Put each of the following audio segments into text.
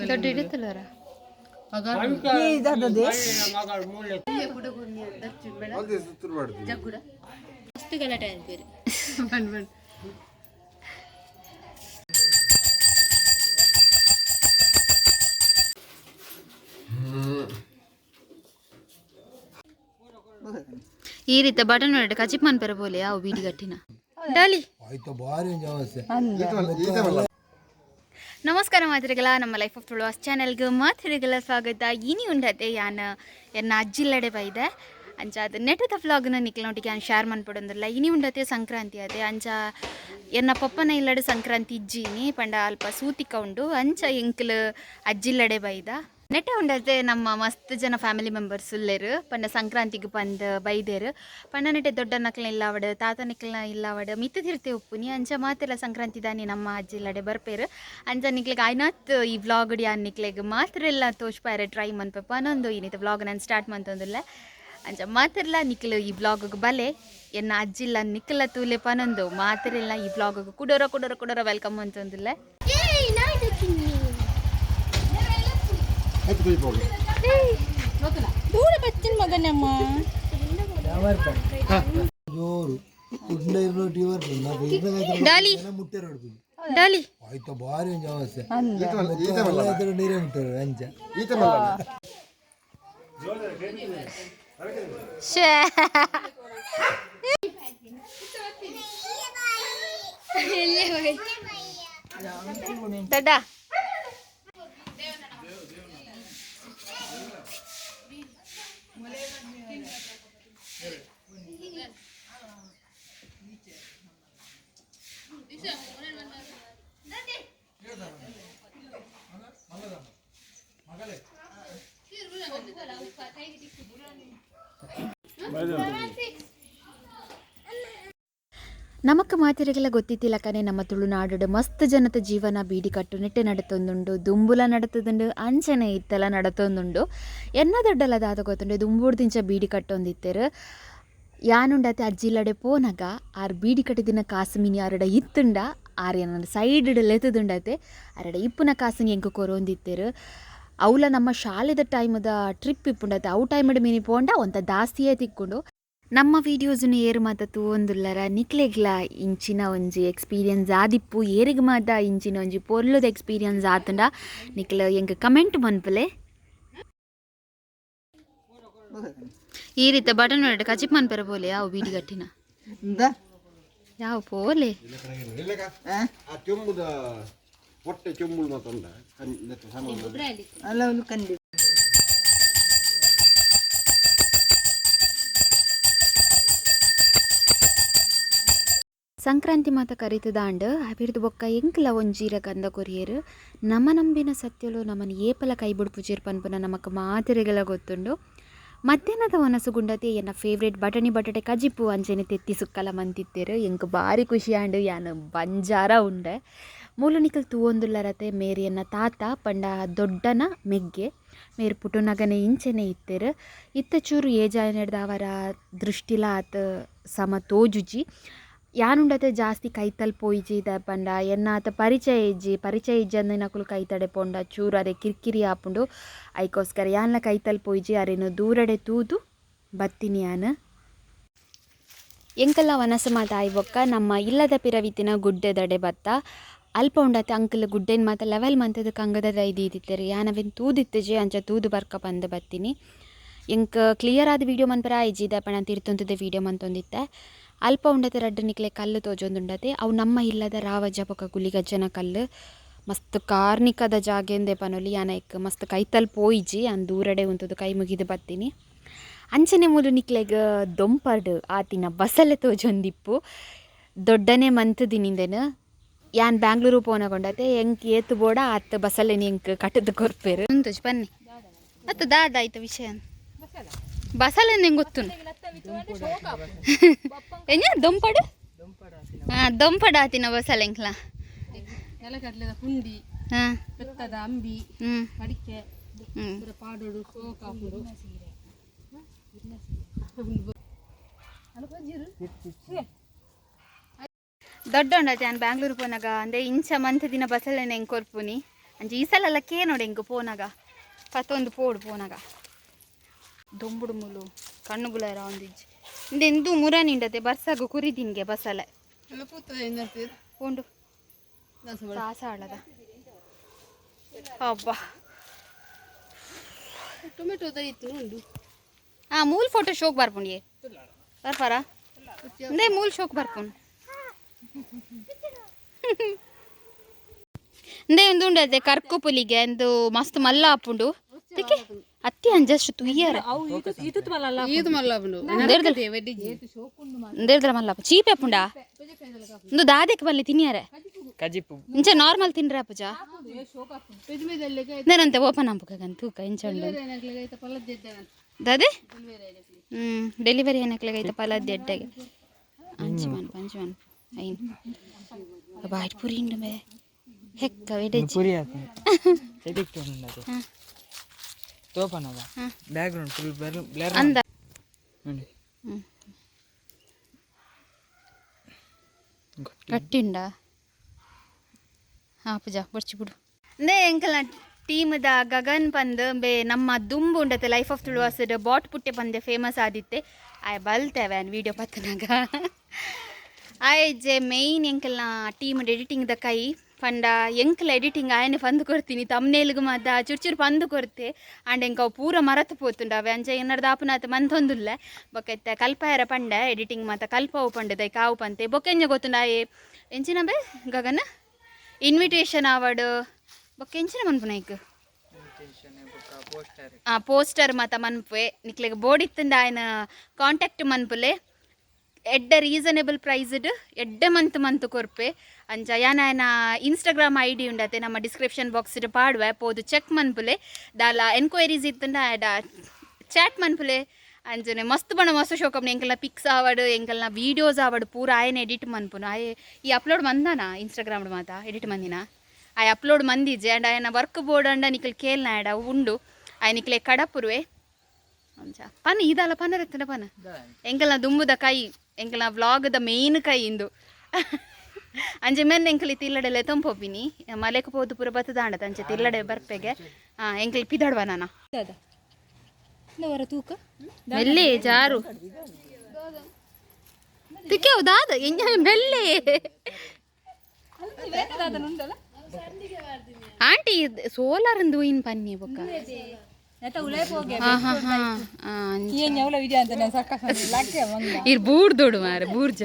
ದೊಡ್ಡ ಹಿಡಿತಲ್ಲರ ಮಸ್ತ್ ಗಲಾಟೆ ಅನ್ಬೇರೆ ಈ ರೀತಿ ಬಟನ್ ನೋಡಿ ಕಚಿಪ್ ಮನ್ಪೆರ ಬೋಲೆ ಅವು ಬೀಡಿ ಗಟ್ಟಿನ ಡಾಲಿ ನಮಸ್ಕಾರ ಮಾತಿರಿಗಲ ನಮ್ಮ ಲೈಫ್ ಆಫ್ ತುಳುವಾಸ್ ಚಾನೆಲ್ಗೆ ಮಾತಿರಿಗಲ ಸ್ವಾಗತ ಇನಿ ಉಂಡತೆ ಯಾನ್ ಎನ್ನ ಅಜ್ಜಿಲ್ಲಡೆ ಬೈದೆ ಅಂಚ ಅದು ನೆಟದ ವ್ಲಾಗ್ನ ನಿಕ್ಲೊಟ್ಟಿಗೆ ನಾನು ಶೇರ್ ಮನ್ಪಡೊಂದಿಲ್ಲ ಇನಿ ಉಂಡತೆ ಸಂಕ್ರಾಂತಿ ಅದೇ ಅಂಚ ಎನ್ನ ಪಪ್ಪನ ಇಲ್ಲಡೆ ಸಂಕ್ರಾಂತಿ ಇಜ್ಜಿನಿ ಪಂಡ ಅಲ್ಪ ಸೂತಿಕ ಉಂಡು ಅಂಚ ಎಂಕ್ಲು ಅಜ್ಜಿಲ್ಲಡೆ ಬೈದ ನೆಟ್ಟೆ ಉಂಡತೆ ನಮ್ಮ ಮಸ್ತ್ ಜನ ಫ್ಯಾಮಿಲಿ ಮೆಂಬರ್ಸ್ ಉಲ್ಲೇರು ಪಂಡ ಸಂಕ್ರಾಂತಿಗೆ ಬಂದು ಬೈದೇರು ಪಂಡ ನೆಟ್ಟೆ ದೊಡ್ಡ ನಕ್ಲನ ಇಲ್ಲವಡು ತಾತ ನಿಕ್ಲನ ಇಲ್ಲವಡು ಮಿತ್ತು ತಿರ್ತೆ ಉಪ್ಪುನಿ ಅಂಚ ಮಾತೆಲ್ಲ ಸಂಕ್ರಾಂತಿ ದಾನಿ ನಮ್ಮ ಅಜ್ಜಿಲ್ಲಡೆ ಬರ್ಪೇರು ಅಂಚ ನಿಕ್ಲೆಗೆ ಐನಾತ್ ಈ ವ್ಲಾಗ್ ಯಾನ್ ನಿಕ್ಲೆಗೆ ಮಾತ್ರ ಎಲ್ಲ ತೋಚ್ಪಾರೆ ಟ್ರೈ ಮನ್ಪೆ ಪನೊಂದು ಏನಿತ್ತು ವ್ಲಾಗ್ ನಾನು ಸ್ಟಾರ್ಟ್ ಮಂತಂದಿಲ್ಲ ಅಂಚ ಮಾತೆಲ್ಲ ನಿಕ್ಲು ಈ ವ್ಲಾಗ್ಗೆ ಬಲೆ ಎನ್ನ ಅಜ್ಜಿಲ್ಲ ನಿಕ್ಲ ತೂಲೆ ಪನೊಂದು ಮಾತೆಲ್ಲ ಈ ವ್ಲಾಗ್ಗೆ ಕುಡೋರ ವೆಲ್ಕಮ್ ಅಂತಂದಿಲ್ಲ ದೂರ ಬಚ್ಚಿನ ಮಗನಮ್ಮ ಡಾಲಿ ಡಾಲಿ ಆಯ್ತು ಬಾರಿ ಜಾವಸೆ ನೀರೇ ಮುಟ್ಟರು ಅಂಚ ದಡ್ಡ ನಮಕ್ ಮಾತಿರಿಗೆಲ್ಲ ಗೊತ್ತಿತ್ತಿಲ್ಲ ಕನೆ ನಮ್ಮ ತುಳುನಾಡು ಮಸ್ತ್ ಜನತ ಜೀವನ ಬೀಡಿ ಕಟ್ಟು ನೆಟ್ಟೆ ನಡತೊಂದುಂಡು ದುಂಬುಲ ನಡತದುಂಡು ಅಂಚನೆ ಇತ್ತೆಲ್ಲ ನಡತೊಂದುಂಡು ಎನ್ನ ದೊಡ್ಡಲ ದಾದ ಗೊತ್ತುಂಡು ದುಂಬುಡ್ದಿಂಚ ಬೀಡಿ ಕಟ್ಟೊಂದಿತ್ತೆರು ಯಾನುಂಡತೆ ಅಜ್ಜಿಲಡೆ ಪೋನಗ ಆರ್ ಬೀಡಿ ಕಟ್ಟಿದಿನ ಕಾಸುಮಿನಿ ಆರಡ ಇತ್ತುಂಡ ಆರ್ ಏನ ಸೈಡ್ ಲೆತದುಂಡತೆ ಆರಡ ಇಪ್ಪುನ ಕಾಸಿನ ಎಂಕು ಕೊರೊಂದಿತ್ತೆರು ಅವಲ ನಮ್ಮ ಶಾಲೆದ ಟೈಮದ ಟ್ರಿಪ್ ಇಪ್ಪುಂಡತೆ ಅವು ಟೈಮಡ್ ಮೀನಿ ಪೋಂಡ ಒಂತ ದಾಸ್ತಿಯೇ ತಿಕ್ಕೊಂಡು ನಮ್ಮ ವೀಡಿಯೋಸ್ನು ಏರು ಮಾತ ತೂವೊಂದುಲ್ಲರ ನಿಕ್ಲೆಗ್ಲ ಇಂಚಿನ ಒಂಜಿ ಎಕ್ಸ್ಪೀರಿಯನ್ಸ್ ಆದಿಪ್ಪು ಏರಿಗೆ ಮಾತ ಇಂಚಿನ ಒಂಜಿ ಪೊರ್ಲುದ ಎಕ್ಸ್ಪೀರಿಯನ್ಸ್ ಆತುಂಡ ನಿಕ್ಲ ಎಂಕ್ ಕಮೆಂಟ್ ಮನ್ಪಲೆ ಈ ರೀತಿ ಬಟನ್ ನೋಡಿ ಕಚಿಪ್ ಮನ್ಪೆರ ಬೋಲೆ ಅವು ಬೀಡಿ ಗಟ್ಟಿನ ಯಾವ ಪೋಲೆ ಸಂಕ್ರಾಂತಿ ಮಾತ ಕರಿತದಾಂಡ್ ಅಬಿರ್ದು ಬೊಕ್ಕ ಎಂಕ್ಲ ಒಂಜೀರ ಗಂಧ ಕೊರಿಯರು ನಮ್ಮ ನಂಬಿನ ಸತ್ಯಲು ನಮ್ಮನ್ನು ಏಪಲ ಕೈಬುಡು ಪುಜೀರ್ ಪನ್ಪುನ ನಮಕ್ ಮಾತಿರೆಗೆಲ್ಲ ಗೊತ್ತುಂಡು ಮಧ್ಯಾಹ್ನದ ಒನಸು ಗುಂಡತೆ ಎನ್ನ ಫೇವ್ರೇಟ್ ಬಟಣಿ ಬಟಾಟೆ ಕಜಿಪ್ಪು ಅಂಚೆನೆ ತೆತ್ತಿ ಸುಕ್ಕಲ ಮಂತಿತ್ತೇರು ಎಂಕ್ ಭಾರಿ ಖುಷಿ ಆಂಡು ಯಾನು ಬಂಜಾರ ಉಂಡೆ ಮೂಲು ನಿಕಲ್ ತೂವೊಂದುಲ್ಲರತೆ ಮೇರಿ ಎನ್ನ ತಾತ ಪಂಡ ದೊಡ್ಡನ ಮೆಗ್ಗೆ ಮೇರು ಪುಟುನಗನೆ ಇಂಚೆನೆ ಇತ್ತೇರು ಇತ್ತ ಚೂರು ಏಜಾಯನೆಡ್ದ ಅವರ ದೃಷ್ಟಿಲ ಆತ ಸಮ ತೋಜುಜಿ ಯಾನುಂಡತೆ ಜಾಸ್ತಿ ಕೈತಲ್ ಪೋಯ್ಜಿದ ಪಂಡ ಎನ್ನಾತ ಪರಿಚಯ ಇಜ್ಜಂದು ನಕುಲು ಕೈತಡೆ ಪೋಂಡ ಚೂರು ಅರೆ ಕಿರಿಕಿರಿ ಆಪುಂಡು ಐಕೋಸ್ಕರ ಯಾನ್ಲ ಕೈತಲ್ ಪೋಯ್ಜಿ ಅರೇನು ದೂರಡೆ ತೂದು ಬತ್ತಿನಿ ಯಾನು ಎಂಕಲ್ಲ ವನಸ ಮಾತ ಆಯ್ಬೊಕ್ಕ ನಮ್ಮ ಇಲ್ಲದ ಪಿರವಿತಿನ ಗುಡ್ಡೆದಡೆ ಬತ್ತ ಅಲ್ಪ ಉಂಡತೆ ಅಂಕಲ್ ಗುಡ್ಡೆನ್ ಮಾತ ಲೆವೆಲ್ ಮಂತದ ಕಂಗದ ಇದ್ದಿತ್ತೇರು ಯಾನವೆನ್ ತೂದಿತ್ತಜೆ ಅಂಚ ತೂದು ಬರ್ಕ ಬಂದು ಬತ್ತೀನಿ ಎಂಕ್ ಕ್ಲಿಯರ್ ಆದ ವೀಡಿಯೋ ಮನ್ಪರ ಐಜಿದ ಪಣ ತಿರ್ತೊಂತದ ವೀಡಿಯೋ ಮಂತೊಂದಿತ್ತೆ ಅಲ್ಪ ಉಂಡತೆ ರಡ್ಡು ನಿಕ್ಲೆ ಕಲ್ಲು ತೋಜೊಂದುಂಡತೆ ಅವು ನಮ್ಮ ಇಲ್ಲದ ರಾವಜ ಪೊಕ ಗುಲಿಗಜ್ಜನ ಕಲ್ಲು ಮಸ್ತ್ ಕಾರ್ಣಿಕದ ಜಾಗೆಂದೆ ಪನೊಲಿ ಯಾನಕ್ ಮಸ್ತ್ ಕೈತಲ್ ಪೋಯ್ಜಿ ಅನ್ ದೂರಡೆ ಉಂತದು ಕೈ ಮುಗಿದು ಬತ್ತೀನಿ ಅಂಚನೆ ಮೂಲು ನಿಕ್ಲೆಗ್ ದೊಂಪರ್ಡು ಆತಿನ ಬಸಲೆ ತೋಜೊಂದಿಪ್ಪು ದೊಡ್ಡನೆ ಮಂತದಿನಿಂದೆನು ಯಾನ್ ಬ್ಯಾಂಗ್ಳೂರು ಪೋನಗೊಂಡತೆ ಎಂಕ್ ಏತು ಬೋಡ ಆತ ಬಸಲೆನಿ ಎಂಕ್ ಕಟ್ಟದ ಕೊರ್ಪೇರು ಉಂತುಜ್ ಬನ್ನಿ ಮತ್ತು ದಾದಾಯ್ತು ವಿಷಯ ಬಸಲೆ ನಂಗೆ ಗೊತ್ತು ಏನ ದೊಂಪಡು ದೊಂಪಡ ಆತಿನ ಬಸಲೆ ಎಂಕ್ಲ ನೆಲಗಡ್ಲೆದ ಪುಂಡಿ ಬೆತ್ತದ ಅಂಬಿ ಅಡಿಕೆ ಪಾಡೋಡು ಸೋಕಾಪುಡು ದೊಡ್ಡ ಉಂಡತಿ ನಾನು ಬ್ಯಾಂಗ್ಳೂರು ಪೋನಾಗ ಅಂದರೆ ಇಂಚ ಮಂತ್ ದಿನ ಬಸಲೆನ ಹೆಂಗೆ ಕೊರ್ಪುನಿ ಅಂಚೆ ಈ ಸಲ ಎಲ್ಲ ಕೇನೋಡೆ ಇಂಕ ಪೋನಾಗ ಪತ್ತೊಂದು ಪೋಡು ಪೋನಾಗ ದೊಂಬುಡು ಮುಲು ಕಣ್ಣು ಬುಲಾರ ಒಂದಿಜ್ಜಿ ಇಂದೆಂದು ಮುರನಿಂಡತೆ ಬರ್ಸಾಗು ಕುರಿದಿಂಗೆ ಬಸಲೆ ಪೋಂಡು ಸಾಸಾಳದ ಅಬ್ಬಾ ಟೊಮೆಟೊ ಇತ್ತು ಉಂಡು ಮೂಲ್ ಫೋಟೋ ಶೋಕ್ ಬರ್ಪುಂಡಿಯೇ ಬರ್ಪಾರಾ ಇಂದೇ ಮೂಲ್ ಶೋಕ್ ಬರ್ಪುಂಡು ಇಂದೇ ಒಂದು ಉಂಡದೆ ಕರ್ಕು ಪುಲಿಗೆ ಎಂದು ಮಸ್ತ್ ಮಲ್ಲ ಹಾಪುಂಡು ಅತ್ತಿ ಅಂಜಷ್ಟು ತುಯ್ಯಾರ ದೇರ್ದ್ರ ಮಲ್ಲ ಚೀಪೆ ಪುಂಡ ಒಂದು ದಾದೆಕ್ ಬಲ್ಲಿ ತಿನ್ಯಾರೆ ಇಂಚ ನಾರ್ಮಲ್ ತಿನ್ರ ಪೂಜ నేనంతే ఓపెన్ అంపుకగన్ తూక ఇంచండి దాదే డెలివరీ అయినట్లయితే పలద్ది ఎడ్డగా పంచమన్ అయిన బయట పురిండు మే హెక్క వెడెచ్చి బ్యాక్గ్రౌండ్ ఫుల్ బ్లర్ అంద కట్టిండా ಪೂಜ ಬರ್ಚಿಬಿಡು ಅಂದೇ ಎಂಕಲ್ನ ಟೀಮ್ದ ಗಗನ್ ಪಂದ್ ಬೇ ನಮ್ಮ ದುಂಬು ಉಂಡತೆ ಲೈಫ್ ಆಫ್ ತುಳುವಾಸದ ಬಾಟ್ ಪುಟ್ಟೆ ಪಂದೆ ಫೇಮಸ್ ಆದಿತ್ತೆ ಆಯ್ ಬಲ್ತೇವೆ ಅನ್ ವೀಡಿಯೋ ಪತ್ತನಾಗ ಆಯ್ಜೆ ಮೇಯ್ನ್ ಎಂಕಲ್ನ ಟೀಮ್ದ ಎಡಿಟಿಂಗ್ದ ಕೈ ಪಂಡ ಎಂಕಲ ಎಡಿಟಿಂಗ್ ಆಯನೆ ಪಂದು ಕೊಡ್ತೀನಿ ತಮ್ನೇಲ್ಗು ಮಾತ ಚುರ್ಚುರು ಪಂದು ಕೊಡ್ತೆ ಆಂಡ್ ಎಂಕ ಅವು ಪೂರ ಮರತು ಪೋತುಂಡವೆ ಅಂಚೆ ಏನರ್ದ ಆಪುನಾಥ ಮಂತೊಂದುಲ್ಲ ಬೊಕೆತ್ತ ಕಲ್ಪಾಯರ ಪಂಡ ಎಡಿಟಿಂಗ್ ಮಾತ ಕಲ್ಪವು ಪಂಡದ ಕಾವು ಪಂತೆ ಬೊಕೆಂಜ ಗೊತ್ತುಂಡ ಎಂಚಿನ ಬೇ ಗಗನ ಇನ್ವಿಟೇಷನ್ ಆವಡ್ ಬೊಕ್ಕೆಂಚಿನ ಮನ್ಪುನ ಈಗ ಪೋಸ್ಟರ್ ಮಾತ ಮನ್ಪುವೆ ನಿಕ್ಲೆಗ್ ಬೋರ್ಡ್ ಇತ್ತಂದ ఆయన ಕಾಂಟ್ಯಾಕ್ಟ್ ಮನ್ಪುಲೆ ಎಡ್ಡ ರೀಸನೇಬಲ್ ಪ್ರೈಸ್ಡ್ ಎಡ್ಡ ಮಂತ್ ಕೊರ್ಪೆ ಅಂಚ ಯಾನ ఆయన ಇನ್ಸ್ಟಾಗ್ರಾಮ್ ಐಡಿ ಉಂಡತೆ ನಮ್ಮ ಡಿಸ್ಕ್ರಿಪ್ಷನ್ ಬಾಕ್ಸ್ ಪಾಡುವೆ ಪೋದು ಚೆಕ್ ಮನ್ಪುಲೆ ದಾಲ ಎನ್ಕ್ವೈರೀಸ್ ಇತ್ತಂದ ಚಾಟ್ ಮನ್ಪುಲೆ ಅಂಜನೆ ಮಸ್ತ್ ಬಣ್ಣ ಮಸ್ತ್ ಶೋಕಪ್ನ ಎಂಕಲ್ನ ಪಿಕ್ಸ್ ಆವಡ್ ಎಂಕಲ್ನ ವೀಡಿಯೋಸ್ ಆವಡ್ ಪೂರ ಆಯನ ಎಡಿಟ್ ಮನ್ಪುನು ಆಯೆ ಈ ಅಪ್ಲೋಡ್ ಮಂದಾನ ಇನ್ಸ್ಟಾಗ್ರಾಮ್ ಮಾತ ಎಡಿಟ್ ಮಂದಿನ ಆಯ್ ಅಪ್ಲೋಡ್ ಮಂದಿಜೆ ಅಂಡ್ ಆಯನ ವರ್ಕ್ ಬೋರ್ಡ್ ಅಂಡ ನಿಕಲ್ ಕೇಲ್ನ ಆಡ ಉಂಡು ಆಯ್ ನಿಕ್ಲೆ ಕಡಪುರುವೆ ಅಂಚ ಪನ ಇದಲ್ಲ ಪನರೆತ್ತನ ಪನ ಎಂಕಲ್ನ ದುಂಬುದ ಕೈ ಎಂಕಲ್ನ ವ್ಲಾಗ್ದ ಮೇಯ್ನ್ ಕೈ ಇಂದು ಅಂಜೆ ಮೆನ್ ಎಂಕಲಿ ತಿಲ್ಲಡೆಲೆ ತಂಪೊಪ್ಪಿನಿ ಮಲೆಕ್ ಪೋದು ಪೂರ ಬತ್ತದ ಆಂಡದ ಅಂಚೆ ತಿಲ್ಲಡೆ ಬರ್ಪೆಗೆ ಎಂಕಲಿ ಪಿದಡ್ವ ನಾನ ತೂಕ ಮೆಲ್ಲೆ ಜಾರು ತಿಕ್ಕೆವು ದಾದ ಎಂಜ ಮೆಲ್ಲೆ ಆಂಟಿ ಸೋಲಾರ್ ಅಂದು ಇನ್ ಪನ್ನಿ ಬೊಕ್ಕ ಇರ್ ಬೂಡ್ ದೊಡು ಮಾರೆ ಬೂರ್ಜ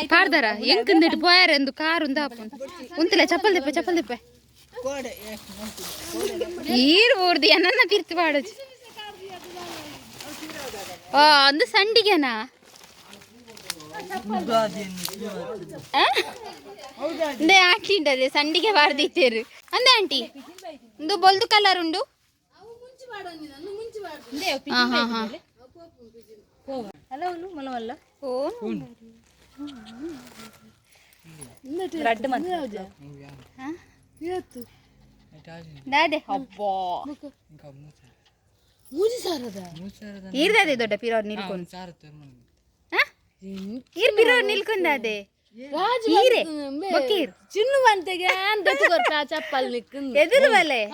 ಪಾಡ್ದಾರ ಎಂಕಂದಿಟ್ಟು ಪೋಯಾರ ಎಂದು ಕಾರು ಉಂತಿಲ್ಲ ಚಪ್ಪಲ್ ದಿಪ್ಪೆ ಈರ್ ಊರ್ದಿ ನನ್ನ ತಿರ್ತಿ ಪಾಡೋದು ಒಂದು ಸಂಡಿಗೆನಾ ಅಂದೆ ಆಂಟಿ ಸಂಡಿಗೆ ಬಾರ್ದಿತ್ತೇರು ಅಂದೆ ಆಂಟಿ ಒಂದು ಬೊಲ್ದು ಕಲರ್ ಉಂಡು ಈರ್ದದೆ ದೊಡ್ಡ ಪಿರೋರ್ ನಿಲ್ಕೊಂಡು ಈರ್ ಪಿರೋರ್ ನಿಲ್ಕೊಂಡದೆ ಚಿನ್ನು ಬಂತೆಗೆ ಚಪ್ಪಲ್ ನಿಕ್ಕು ಎದುರು ಬಲೆ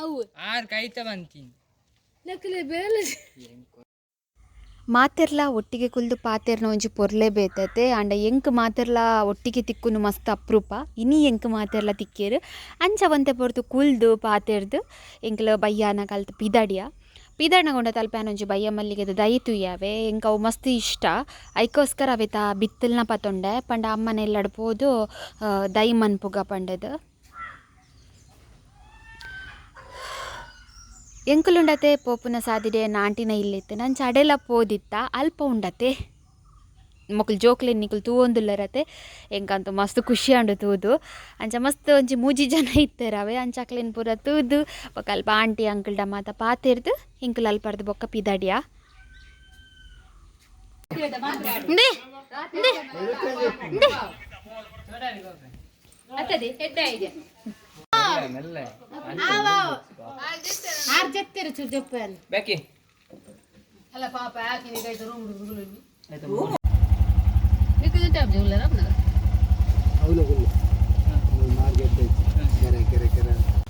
ಮಾತೆರ್ಲ ಒಟ್ಟಿಗೆ ಕುಲ್ದು ಪಾತೆರ್ನ ಒಂಜಿ ಪೊರ್ಲೆ ಬೇತತೆ ಅಂಡ ಎಂಕ್ ಮಾತೆರ್ಲ ಒಟ್ಟಿಗೆ ತಿಕ್ಕುನು ಮಸ್ತ್ ಅಪ್ರೂಪ ಇನಿ ಎಂಕ್ ಮಾತೆರ್ಲ ತಿಕ್ಕೇರು ಅಂಚ ಒಂತೆ ಪೊರ್ತು ಕುಲ್ದು ಪಾತೆರ್ದು ಎಂಕ್ಲ ಬಯ್ಯಾನ ಕಲ್ತು ಪಿದಡ್ನಗೊಂಡ ತಲ್ಪ್ಯಾನ ಒಂಜಿ ಬಯ್ಯ ಮಲ್ಲಿಗೆದ ದೈ ತುಯ್ಯಾವೆ ಎಂಕ ಅವು ಮಸ್ತ್ ಇಷ್ಟ ಐಕೋಸ್ಕರ ಅವೆ ತಾ ಬಿತ್ತಲ್ನ ಪತೊಂಡೆ ಪಂಡ ಅಮ್ಮನ ಎಲ್ಲಡ್ ಪೋದು ದೈ ಮನ್ಪುಗ ಪಂಡದು ಎಂಕುಲುಂಡತೆ ಪೋಪುನ ಸಾದಿಡೆ ನಾಂಟಿನ ಇಲ್ಲಿತ್ತು ನಂಚ ಅಡೆಲ ಪೋದಿತ್ತ ಅಲ್ಪ ಉಂಡತೆ ಮಕ್ಕಳು ಜೋಕ್ಲೆ ನಿಕ್ಕಲು ತೂವೊಂದುಲ್ಲರತೆ ಎಂಕಂತೂ ಮಸ್ತ್ ಖುಷಿ ಅಂಡು ತೂದು ಅಂಚ ಮಸ್ತ್ ಒಂಜಿ ಮೂಜಿ ಜನ ಇತ್ತೇರವೆ ಅಂಚಾಕ್ಲೇನು ಪೂರ ತೂದು ಬೊಕ್ಕ ಅಲ್ಪ ಆಂಟಿ ಅಂಕಲ್ಡ ಮಾತ ಪಾತೆರ್ದು ಇಂಕುಲು ಅಲ್ಪರ್ದು ಬೊಕ್ಕ ಪಿದಡಿಯ ಮಾರ್ಕೆಟ್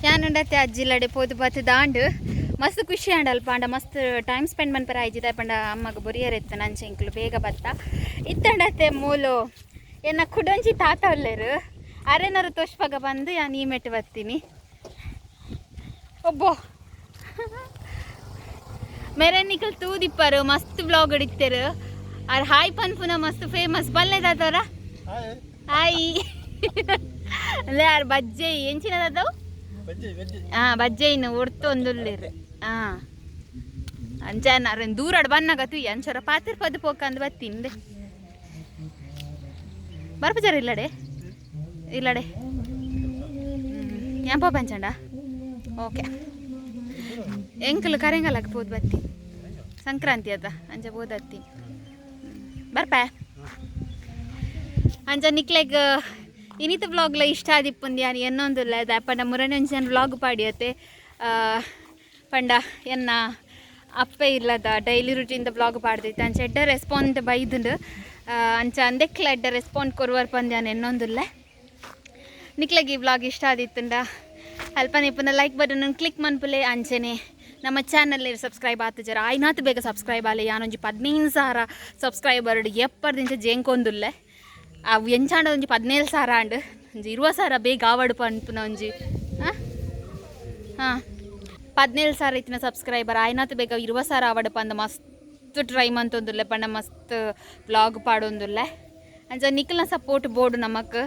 ಯಾನುಂಡತ್ತೆ ಅಜ್ಜಿಲಡೆ ಪೋದು ಬತ್ತು ದಾಂಡು ಮಸ್ತ್ ಖುಷಿ ಆಂಡಲ್ ಪಾಂಡ ಮಸ್ತ್ ಟೈಮ್ ಸ್ಪೆಂಡ್ ಮನ್ಪರ ಆಯ್ಜಿದ ಪಂಡ ಅಮ್ಮಗ ಬೊರಿಯರೆತ್ತು ನಂಚೆ ಇಂಕ್ಲು ಬೇಗ ಬತ್ತ ಇತ್ತಂಡತ್ತೆ ಮೂಲು ಎನ್ನ ಕುಡೊಂಜಿ ತಾತ ಒಲ್ಲೆರು ಅರೆನರು ತೋಷ್ಪಾಗ ಬಂದು ಯಾನು ಈ ಮೆಟ್ಟು ಬರ್ತೀನಿ ಒಬ್ಬೋ ಮೇರೆ ನಿಖಲ್ ತೂದಿಪ್ಪರು ಮಸ್ತ್ ವ್ಲಾಗ್ ಹಿಡಿತೇರು ಅವ್ರು ಹಾಯ್ ಪನ್ಪುನ ಮಸ್ತ್ ಫೇಮಸ್ ಬಲ್ಲೆದಾದವ್ರ ಹಾಯ್ ಅಲ್ಲೇ ಯಾರು ಬಜ್ಜೆ ಎಂಚಿನದಾದವು ಬಜ್ಜೆ ಇನ್ನು ಒಡ್ತು ಒಂದುಲ್ಲಿರು ಅಂಚಾನ ದೂರಾಡ್ ಬನ್ನಾಗತ್ತು ಅಂಚರ ಪಾತಿರ್ ಪದ ಪೋಕಂದು ಬತ್ತಿಂದೆ ಬರ್ಪಜಾರ ಇಲ್ಲಡೆ ಯಾಂಪ ಪಂಚಂಡ ಓಕೆ ಎಂಕಲು ಕರೆಂಗಲಕ್ಕೆ ಪೋದು ಬತ್ತಿ ಸಂಕ್ರಾಂತಿ ಅದ ಅಂಚ ಬೋದತ್ತಿ ಬರ್ಪ ಅಂಚ ನಿಕ್ಲೆಗ್ ಇನಿತ ವ್ಲಾಗ್ಲ ಇಷ್ಟ ಆದಿಪ್ಪುಂದು ಯಾನು ಎನ್ನೊಂದುಲ್ಲ ಅದ ಪಂಡ ಮುರನಂಚನ ವ್ಲಾಗ್ ಪಾಡಿಯತ್ತೆ ಪಂಡ ಎನ್ನ ಅಪ್ಪೆ ಇಲ್ಲದ ಡೈಲಿ ರುಟೀನ್ದ ವ್ಲಾಗ್ ಪಾಡ್ದೈತೆ ಅಂಚ ಎಡ್ಡ ರೆಸ್ಪಾಂಡ್ ಬೈದುಂಡು ಅಂಚ ಅಂದೆಕ್ಲ ಎಡ್ಡ ರೆಸ್ಪಾಂಡ್ ಕೊರುವರ್ ಪಂದು ಯಾನು ಎನ್ನೊಂದುಲ್ಲ ನಿಕ್ಲೆಗ್ ಈ ವ್ಲಾಗ್ ಇಷ್ಟ ಆದಿತ್ತುಂಡ ಅಲ್ಪ ನಿಪ್ಪನ ಲೈಕ್ ಬಟನ್ ಕ್ಲಿಕ್ ಮನ್ಪುಲೆ ಅಂಚನೆ ನಮ್ಮ ಚಾನಲ್ ಸಬ್ಸ್ಕ್ರೈಬ್ ಆತಜರ ಆಯ್ನಾತು ಬೇಗ ಸಬ್ಸ್ಕ್ರೈಬ್ ಆಲೆ ಯಾನೊಂಜಿ 15,000 ಸಬ್ಸ್ಕ್ರೈಬರ್ ಎಪ್ಪರ್ದಿಂಚ ಜೇಂಕೊಂದುಲ್ಲೆ ಅವು ಎಂಚಾಂಡ ಒಂಜಿ 17,000 ಆಂಡ್ ಒಂಜಿ 20,000 ಬೇಗ ಆವಡು ಪನ್ಪುನ ಒಂಜಿ 17,000 ಇತ್ತಿನ ಸಬ್ಸ್ಕ್ರೈಬರ್ ಆಯ್ನಾತು ಬೇಗ 20,000 ಆವಡು ಪಂದ ಮಸ್ತ್ ಟ್ರೈ ಮಂತೊಂದುಲ್ಲೆ ಪಂಡ ಮಸ್ತ್ ವ್ಲಾಗ್ ಪಾಡೊಂದುಲ್ಲೆ ಅಂಚ ನಿಖಲ್ನ ಸಪೋರ್ಟ್ ಬೋರ್ಡು ನಮಕ್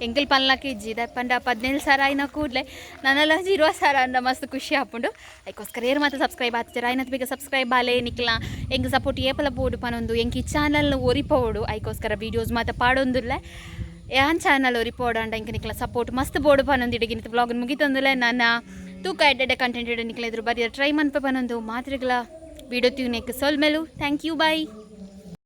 ಎಂಕಲ್ ಪನ್ಲಕ್ಕೆ ಇಜ್ಜಿದೆ ಪಂಡ 17,000 ಆಯ್ನ ಕೂಡಲೇ ನನ್ನೆಲ್ಲ 20,000 ಅಂದ ಮಸ್ತ್ ಖುಷಿ ಹಾಪುಂಡು ಅದಕ್ಕೋಸ್ಕರ ಏರು ಮಾತ್ರ ಸಬ್ಸ್ಕ್ರೈಬ್ ಆಗ್ತಿದ್ದಾರೆ ಆಯ್ನತ್ ಬೇಗ ಸಬ್ಸ್ಕ್ರೈಬ್ ಆಲೆ ನಿಕ್ಲ ಎಂಗೆ ಸಪೋರ್ಟ್ ಏಪಲ ಬೋಡು ಪನೊಂದು ಎಂಕಿ ಚಾನಲ್ನ ಒರಿಪೋಡು ಅದಕ್ಕೋಸ್ಕರ ವೀಡಿಯೋಸ್ ಮಾತ್ರ ಪಾಡೊಂದುಲ್ಲ ಯಾನ್ ಚಾನಲ್ ಒರಿಪೋಡು ಅಂಡ ಎಂಕ ನಿಕ್ಲ ಸಪೋರ್ಟ್ ಮಸ್ತ್ ಬೋಡು ಪನೊಂದು ಇಡಗಿನ ವ್ಲಾಗ್ ಮುಗಿತಂದುಲೆ ನನ್ನ ತೂಕ ಎಡ್ಡೆ ಕಂಟೆಂಟ್ ಇಡ ನಿಕ್ಲ ಇದ್ರು ಬರೀ ಟ್ರೈ ಮನ್ಪ ಪನೊಂದು ಮಾತ್ರೆಗಳ ವೀಡಿಯೋ ತ್ಯೂನೆಕ್ ಸೊಲ್ ಮೇಲು ಥ್ಯಾಂಕ್ ಯು ಬಾಯ್